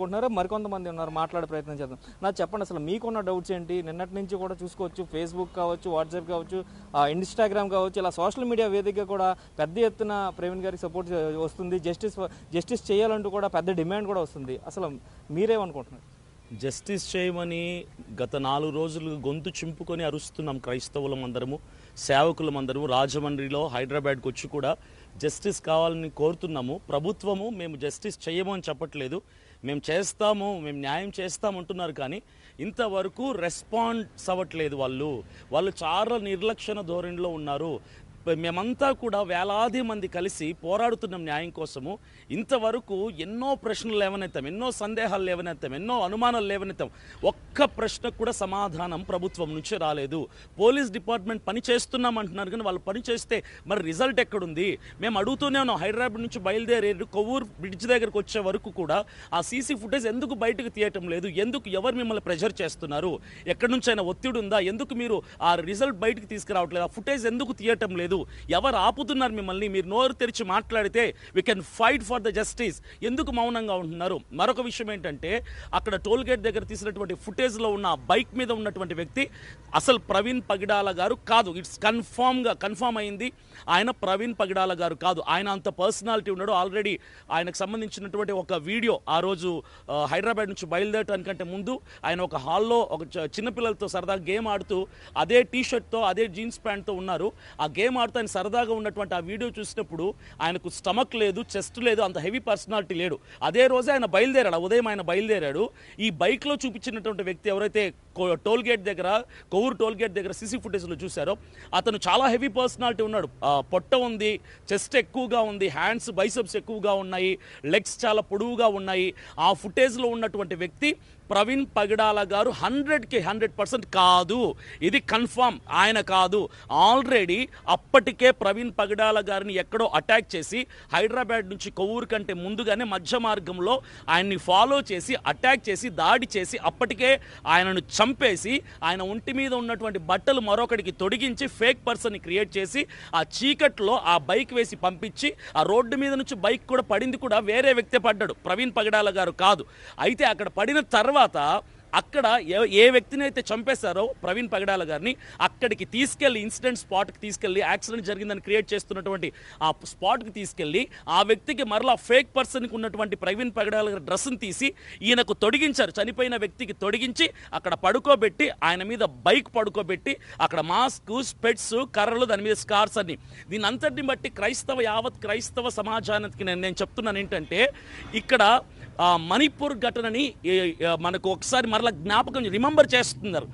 చెప్పుకుంటున్నారు. మరికొంతమంది ఉన్నారు, మాట్లాడే ప్రయత్నం చేద్దాం. నాకు చెప్పండి, అసలు మీకున్న డౌట్స్ ఏంటి? నిన్నటి నుంచి కూడా చూసుకోవచ్చు, ఫేస్బుక్ కావచ్చు, వాట్సాప్ కావచ్చు, ఇన్స్టాగ్రామ్ కావచ్చు, ఇలా సోషల్ మీడియా వేదికగా కూడా పెద్ద ఎత్తున ప్రవీణ్ గారికి సపోర్ట్ వస్తుంది. జస్టిస్ చేయాలంటూ కూడా పెద్ద డిమాండ్ కూడా వస్తుంది. అసలు మీరేమనుకుంటున్నారు? జస్టిస్ చేయమని గత 4 రోజులు గొంతు చింపుకొని అరుస్తున్నాం క్రైస్తవులం అందరము, సేవకులం అందరము. రాజమండ్రిలో, హైదరాబాద్కి వచ్చి కూడా జస్టిస్ కావాలని కోరుతున్నాము. ప్రభుత్వము మేము జస్టిస్ చేయము అని చెప్పట్లేదు, మేము చేస్తాము, మేము న్యాయం చేస్తామంటున్నారు. కానీ ఇంతవరకు రెస్పాన్స్ అవ్వట్లేదు. వాళ్ళు చాలా నిర్లక్ష్య ధోరణిలో ఉన్నారు. మేమంతా కూడా వేలాది మంది కలిసి పోరాడుతున్నాం న్యాయం కోసము. ఇంతవరకు ఎన్నో ప్రశ్నలు లేవనెత్తాం, ఎన్నో సందేహాలు లేవనెత్తాం, ఎన్నో అనుమానాలు లేవనెత్తాం. ఒక్క ప్రశ్నకు కూడా సమాధానం ప్రభుత్వం నుంచి రాలేదు. పోలీస్ డిపార్ట్మెంట్ పని చేస్తున్నాం అంటున్నారు, కానీ వాళ్ళు పని చేస్తే మరి రిజల్ట్ ఎక్కడుంది? మేము అడుగుతూనే ఉన్నాం. హైదరాబాద్ నుంచి బయలుదేరి కొవ్వూరు బ్రిడ్జ్ దగ్గరకు వచ్చే వరకు కూడా ఆ సీసీ ఫుటేజ్ ఎందుకు బయటకు తీయటం లేదు? ఎందుకు? ఎవరు మిమ్మల్ని ప్రెజర్ చేస్తున్నారు? ఎక్కడి నుంచి అయినా ఒత్తిడి ఉందా? ఎందుకు మీరు ఆ రిజల్ట్ బయటకు తీసుకురావట్లేదు? ఆ ఫుటేజ్ ఎందుకు తీయటం లేదు? ఎవరు ఆపుతున్నారు మిమ్మల్ని? మీరు నోరు తెరిచి మాట్లాడితే we can fight for the justice. ఎందుకు మౌనంగా ఉంటున్నారు? మరొక విషయం ఏంటంటే, అక్కడ టోల్ గేట్ దగ్గర తీసినటువంటి ఫుటేజ్లో ఉన్న బైక్ మీద ఉన్నటువంటి వ్యక్తి అసలు ప్రవీణ్ పగిడాల గారు కాదు. ఇట్స్ కన్ఫర్మ్ అయింది, ఆయన ప్రవీణ్ పగిడాల గారు కాదు. ఆయన అంత పర్సనాలిటీ ఉన్నాడు. ఆల్రెడీ ఆయనకు సంబంధించినటువంటి ఒక వీడియో ఆ రోజు హైదరాబాద్ నుంచి బయలుదేరటానికంటే ముందు ఆయన ఒక హాల్లో ఒక చిన్నపిల్లలతో సరదాగా గేమ్ ఆడుతూ అదే టీషర్ట్తో, అదే జీన్స్ ప్యాంట్తో ఉన్నారు. ఆ గేమ్ ఆడుతూ ఆయన సరదాగా ఉన్నటువంటి ఆ వీడియో చూసినప్పుడు ఆయనకు స్టమక్ లేదు, చెస్ట్ లేదు, అంత హెవీ పర్సనాలిటీ లేడు. అదే రోజే ఆయన బయలుదేరాడు, ఉదయం ఆయన బయలుదేరాడు. ఈ బైక్లో చూపించినటువంటి వ్యక్తి ఎవరైతే టోల్ గేట్ దగ్గర, కొవ్వూరు టోల్ గేట్ దగ్గర సీసీ ఫుటేజ్లో చూశారో, అతను చాలా హెవీ పర్సనాలిటీ ఉన్నాడు. పొట్ట ఉంది, చెస్ట్ ఎక్కువగా ఉంది, హ్యాండ్స్ బైసెప్స్ ఎక్కువగా ఉన్నాయి, లెగ్స్ చాలా పొడవుగా ఉన్నాయి. ఆ ఫుటేజ్లో ఉన్నటువంటి వ్యక్తి ప్రవీణ్ పగిడాల గారు 100కి 100% కాదు. ఇది కన్ఫర్మ్, ఆయన కాదు. ఆల్రెడీ అప్పటికే ప్రవీణ్ పగిడాల గారిని ఎక్కడో అటాక్ చేసి హైదరాబాద్ నుంచి కొవ్వూరు కంటే ముందుగానే మధ్య మార్గంలో ఆయన్ని ఫాలో చేసి అటాక్ చేసి దాడి చేసి అప్పటికే ఆయనను చంపేసి ఆయన ఒంటి మీద ఉన్నటువంటి బట్టలు మరొకడికి తొడిగించి ఫేక్ పర్సన్ని క్రియేట్ చేసి ఆ చీకట్లో ఆ బైక్ వేసి పంపించి ఆ రోడ్డు మీద నుంచి బైక్ కూడా పడింది కూడా వేరే వ్యక్తి పడ్డాడు, ప్రవీణ్ పగిడాల గారు కాదు. అయితే అక్కడ పడిన తర్వాత అక్కడ ఏ వ్యక్తిని అయితే చంపేశారో ప్రవీణ్ పగిడాల గారిని అక్కడికి తీసుకెళ్లి, ఇన్సిడెంట్ స్పాట్కి తీసుకెళ్లి, యాక్సిడెంట్ జరిగిందని క్రియేట్ చేస్తున్నటువంటి ఆ స్పాట్కి తీసుకెళ్లి ఆ వ్యక్తికి మరలా ఫేక్ పర్సన్కి ఉన్నటువంటి ప్రవీణ్ పగిడాల గారి డ్రెస్సును తీసి ఈయనకు తొడిగించారు. చనిపోయిన వ్యక్తికి తొడిగించి అక్కడ పడుకోబెట్టి, ఆయన మీద బైక్ పడుకోబెట్టి అక్కడ మాస్క్, స్పెట్స్, కర్రలు, దాని మీద స్కార్స్ అని. దీని అంతటిని బట్టి యావత్ క్రైస్తవ సమాజానికి నేను చెప్తున్నాను ఏంటంటే, ఇక్కడ మణిపూర్ ఘటనని మనకు ఒకసారి మరలా జ్ఞాపకం రిమెంబర్ చేస్తున్నారు.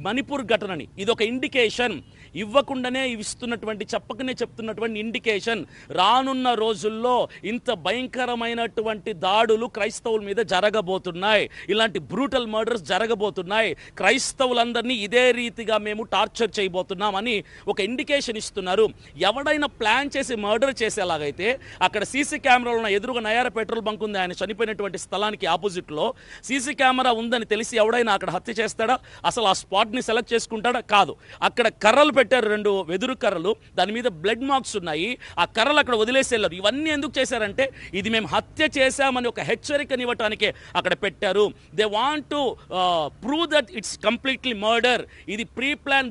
మణిపూర్ ఘటనని ఇది ఒక ఇండికేషన్. ఇవ్వకుండానే ఇస్తున్నటువంటి, చెప్పకనే చెప్తున్నటువంటి ఇండికేషన్. రానున్న రోజుల్లో ఇంత భయంకరమైనటువంటి దాడులు క్రైస్తవుల మీద జరగబోతున్నాయి. ఇలాంటి బ్రూటల్ మర్డర్స్ జరగబోతున్నాయి. క్రైస్తవులందరినీ ఇదే రీతిగా మేము టార్చర్ చేయబోతున్నామని ఒక ఇండికేషన్ ఇస్తున్నారు. ఎవడైనా ప్లాన్ చేసి మర్డర్ చేసేలాగైతే అక్కడ సీసీ కెమెరాలు ఉన్న ఎదురుగా నయార పెట్రోల్ బంక్ ఉంది, ఆయన చనిపోయినటువంటి స్థలానికి ఆపోజిట్లో సీసీ కెమెరా ఉందని తెలిసి ఎవడైనా అక్కడ హత్య చేస్తాడా? అసలు ఆ స్పాట్ని సెలెక్ట్ చేసుకుంటాడా? కాదు. అక్కడ కర్రలు పెట్టారు, 2 వెదురు కర్రలు, దాని మీద బ్లడ్ మార్క్స్ ఉన్నాయి. ఆ కర్రలు అక్కడ వదిలేసి వెళ్ళారు. ఇవన్నీ ఎందుకు చేశారంటే, ఇది మేము హత్య చేశామని ఒక హెచ్చరికనివ్వటానికే అక్కడ పెట్టారు. They want to prove that it's completely murder, ఇది ప్రీ ప్లాన్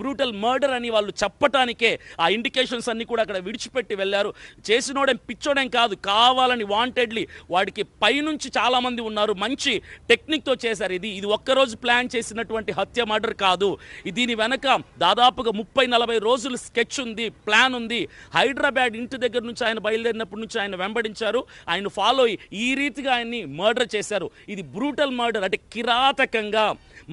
బ్రూటల్ మర్డర్ అని వాళ్ళు చెప్పటానికే ఆ ఇండికేషన్స్ అన్ని కూడా అక్కడ విడిచిపెట్టి వెళ్ళారు. చేసినోడేం పిచ్చోడేం కాదు, కావాలని వాంటెడ్లీ వాడికి పైనుంచి చాలా మంది ఉన్నారు, మంచి టెక్నిక్తో చేశారు. ఇది ఒక్కరోజు ప్లాన్ చేసినటువంటి హత్య మర్డర్ కాదు. దీని వెనక దాదాపుగా 30-40 రోజులు స్కెచ్ ఉంది, ప్లాన్ ఉంది. హైదరాబాద్ ఇంటి దగ్గర నుంచి ఆయన బయలుదేరినప్పటి నుంచి ఆయన వెంబడించారు, ఆయన ఫాలో అయ్యి ఈ రీతిగా ఆయన్ని మర్డర్ చేశారు. ఇది బ్రూటల్ మర్డర్, అంటే కిరాతకంగా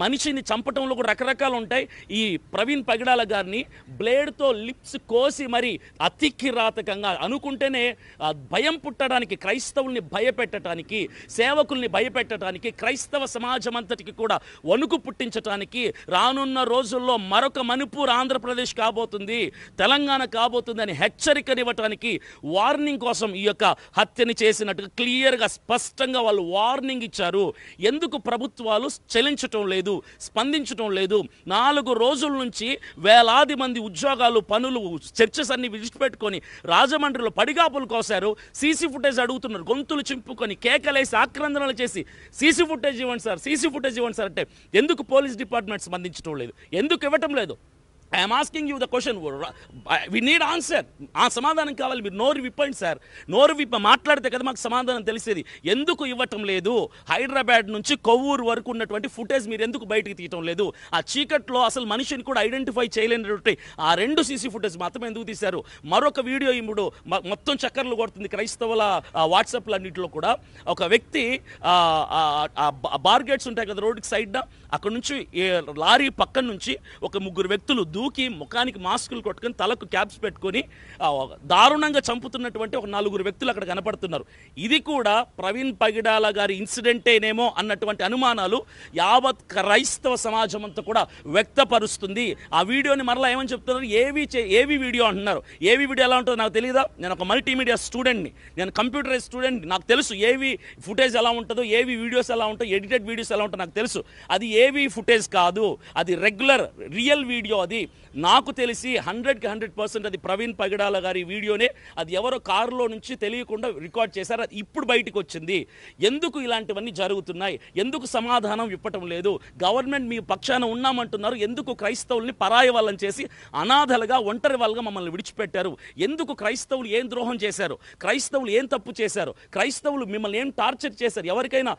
మనిషిని చంపటంలో కూడా రకరకాలు ఉంటాయి. ఈ ప్రవీణ్ పగిడాల గారిని బ్లేడ్తో లిప్స్ కోసి మరి అతి కిరాతకంగా, అనుకుంటేనే భయం పుట్టడానికి, క్రైస్తవుల్ని భయపెట్టడానికి, సేవకుల్ని భయపెట్టడానికి, క్రైస్తవ సమాజం అంతటికి కూడా వణుకు పుట్టించడానికి, రానున్న రోజుల్లో మరొక మణిపూర్ ఆంధ్రప్రదేశ్ కాబోతుంది, తెలంగాణ కాబోతుంది అని హెచ్చరికనివ్వటానికి, వార్నింగ్ కోసం ఈ యొక్క హత్యని చేసినట్టుగా క్లియర్గా స్పష్టంగా వాళ్ళు వార్నింగ్ ఇచ్చారు. ఎందుకు ప్రభుత్వాలు చెలించటం లేదు, స్పందించటం లేదు? 4 రోజుల నుంచి వేలాది మంది ఉద్యోగాలు, పనులు, చర్చస్ అన్ని విడిచిపెట్టుకొని రాజమండ్రిలో పడిగాపులు కోసారు. సీసీ ఫుటేజ్ అడుగుతున్నారు, గొంతులు చింపుకొని కేకలేసి ఆక్రందనలు చేసి సీసీ ఫుటేజ్ ఇవ్వండి సార్, సీసీ ఫుటేజ్ ఇవ్వండి సార్ అంటే ఎందుకు పోలీస్ డిపార్ట్మెంట్ స్పందించడం లేదు? ఎందుకు ఇవ్వటం లేదు? I'm asking you the question. We need answer. ఆ సమాధానం కావాలి. మీరు నోరు విప్పండి సార్. నోరు మాట్లాడితే కదా మాకు సమాధానం తెలిసేది. ఎందుకు ఇవ్వటం లేదు? హైదరాబాద్ నుంచి కొవ్వూరు వరకు ఉన్నటువంటి ఫుటేజ్ మీరు ఎందుకు బయటికి తీయటం లేదు? ఆ చీకట్లో అసలు మనిషిని కూడా ఐడెంటిఫై చేయలేనటువంటి ఆ 2 సీసీ ఫుటేజ్ మాత్రం ఎందుకు తీశారు? మరొక వీడియో ఇప్పుడు మొత్తం చక్కర్లు కొడుతుంది క్రైస్తవుల వాట్సాప్లు అన్నింటిలో కూడా. ఒక వ్యక్తి బార్ గేట్స్ ఉంటాయి కదా రోడ్డుకి సైడ్న, అక్కడ నుంచి లారీ పక్కన నుంచి ఒక 3 వ్యక్తులు దూకి ముఖానికి మాస్కులు కొట్టుకొని తలకు క్యాప్స్ పెట్టుకొని దారుణంగా చంపుతున్నటువంటి ఒక 4 వ్యక్తులు అక్కడ కనపడుతున్నారు. ఇది కూడా ప్రవీణ్ పగిడాల గారి ఇన్సిడెంటేనేమో అన్నటువంటి అనుమానాలు యావత్ క్రైస్తవ సమాజం అంతా కూడా వ్యక్తపరుస్తుంది. ఆ వీడియోని మరలా ఏమని చెప్తున్నారు? ఏవి వీడియో అంటున్నారు. ఏవి వీడియో ఎలా ఉంటుందో నాకు తెలియదా? నేను ఒక మల్టీమీడియా స్టూడెంట్ని, నేను కంప్యూటరైజ్ స్టూడెంట్, నాకు తెలుసు ఏవి ఫుటేజ్ ఎలా ఉంటుందో, ఏవి వీడియోస్ ఎలా ఉంటాయో, ఎడిటెడ్ వీడియోస్ ఎలా ఉంటాయో నాకు తెలుసు. అది ఏవి ఫుటేజ్ కాదు, అది రెగ్యులర్ రియల్ వీడియో. అది నాకు తెలిసి 100కి 100% అది ప్రవీణ్ పగిడాల గారి వీడియోనే. అది ఎవరో కారులో నుంచి తెలియకుండా రికార్డ్ చేశారు, అది ఇప్పుడు బయటకు వచ్చింది. ఎందుకు ఇలాంటివన్నీ జరుగుతున్నాయి? ఎందుకు సమాధానం ఇవ్వటం లేదు? గవర్నమెంట్ మీ పక్షాన ఉన్నామంటున్నారు, ఎందుకు క్రైస్తవుల్ని పరాయి వాళ్ళని చేసి అనాథలుగా, ఒంటరి వాళ్ళగా మమ్మల్ని విడిచిపెట్టారు? ఎందుకు క్రైస్తవులు ఏం ద్రోహం చేశారు? క్రైస్తవులు ఏం తప్పు చేశారు? క్రైస్తవులు మిమ్మల్ని ఏం టార్చర్ చేశారు? ఎవరికైనా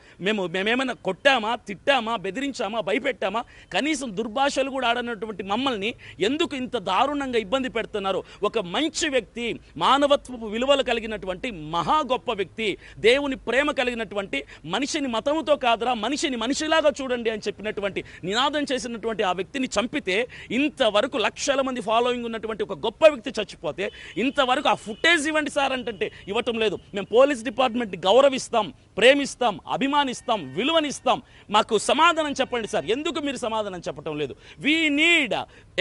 మేమేమైనా కొట్టామా, తిట్టామా, బెదిరించామా, భయపెట్టామా? కనీసం దుర్భాషలు కూడా ఆడనటువంటి మమ్మల్ని ఎందుకు ఇంత దారుణంగా ఇబ్బంది పెడుతున్నారు? ఒక మంచి వ్యక్తి, మానవత్వపు విలువలు కలిగినటువంటి మహా గొప్ప వ్యక్తి, దేవుని ప్రేమ కలిగినటువంటి, మనిషిని మతముతో కాదురా మనిషిని మనిషిలాగా చూడండి అని చెప్పినటువంటి నినాదం చేసినటువంటి ఆ వ్యక్తిని చంపితే, ఇంతవరకు లక్షల మంది ఫాలోయింగ్ ఉన్నటువంటి ఒక గొప్ప వ్యక్తి చచ్చిపోతే ఇంతవరకు ఆ ఫుటేజ్ ఇవ్వండి సార్ అంటే ఇవ్వటం లేదు. మేము పోలీస్ డిపార్ట్మెంట్ని గౌరవిస్తాం, ప్రేమిస్తాం, అభిమానిస్తాం, విలువనిస్తాం. మాకు సమాధానం చెప్పండి సార్. ఎందుకు మీరు సమాధానం చెప్పటం లేదు? We need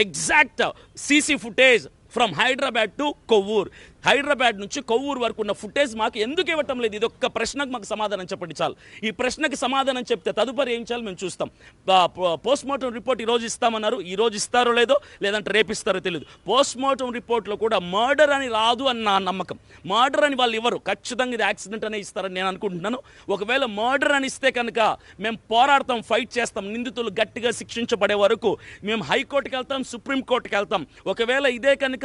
exact CC footage from Hyderabad to Kovvur. Hyderabad నుంచి కొవ్వూరు వరకు ఉన్న ఫుటేజ్ మాకు ఎందుకు ఇవ్వటం లేదు? ఇది ఒక్క ప్రశ్నకు మాకు సమాధానం చెప్పండి చాలు. ఈ ప్రశ్నకి సమాధానం చెప్తే తదుపరి ఏం చేయాలి మేము చూస్తాం. పోస్ట్ మార్టం రిపోర్ట్ ఈరోజు ఇస్తామన్నారు, ఈరోజు ఇస్తారో లేదో, లేదంటే రేపిస్తారో తెలియదు. పోస్ట్ మార్టం రిపోర్ట్లో కూడా మర్డర్ అని రాదు అని నా నమ్మకం. మర్డర్ అని వాళ్ళు ఇవ్వరు, ఖచ్చితంగా ఇది యాక్సిడెంట్ అనే ఇస్తారని నేను అనుకుంటున్నాను. ఒకవేళ మర్డర్ అని ఇస్తే కనుక మేము పోరాడతాం, ఫైట్ చేస్తాం. నిందితులు గట్టిగా శిక్షించబడే వరకు మేము హైకోర్టుకి వెళ్తాం, సుప్రీంకోర్టుకి వెళ్తాం. ఒకవేళ ఇదే కనుక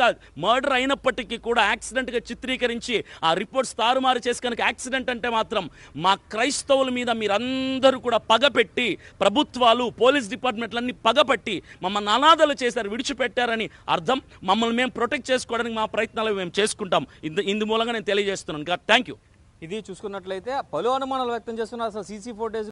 మర్డర్ అయినప్పటికీ కూడా యాక్సిడెంట్గా చిత్రీకరించి ఆ రిపోర్ట్స్ తారుమారు చేసి కనుక యాక్సిడెంట్ అంటే మాత్రం మా క్రైస్తవుల మీద మీరందరూ కూడా పగపెట్టి, ప్రభుత్వాలు, పోలీస్ డిపార్ట్మెంట్లన్నీ పగపట్టి మమ్మల్ని అనాథలు చేశారు, విడిచిపెట్టారని అర్థం. మమ్మల్ని మేము ప్రొటెక్ట్ చేసుకోవడానికి మా ప్రయత్నాలు మేము చేసుకుంటాం. ఇందు మూలంగా నేను తెలియజేస్తున్నాను. Thank you. ఇది చూసుకున్నట్లయితే పలు అనుమానాలు వ్యక్తం చేస్తున్నారు. అసలు సీసీ ఫుటేజ్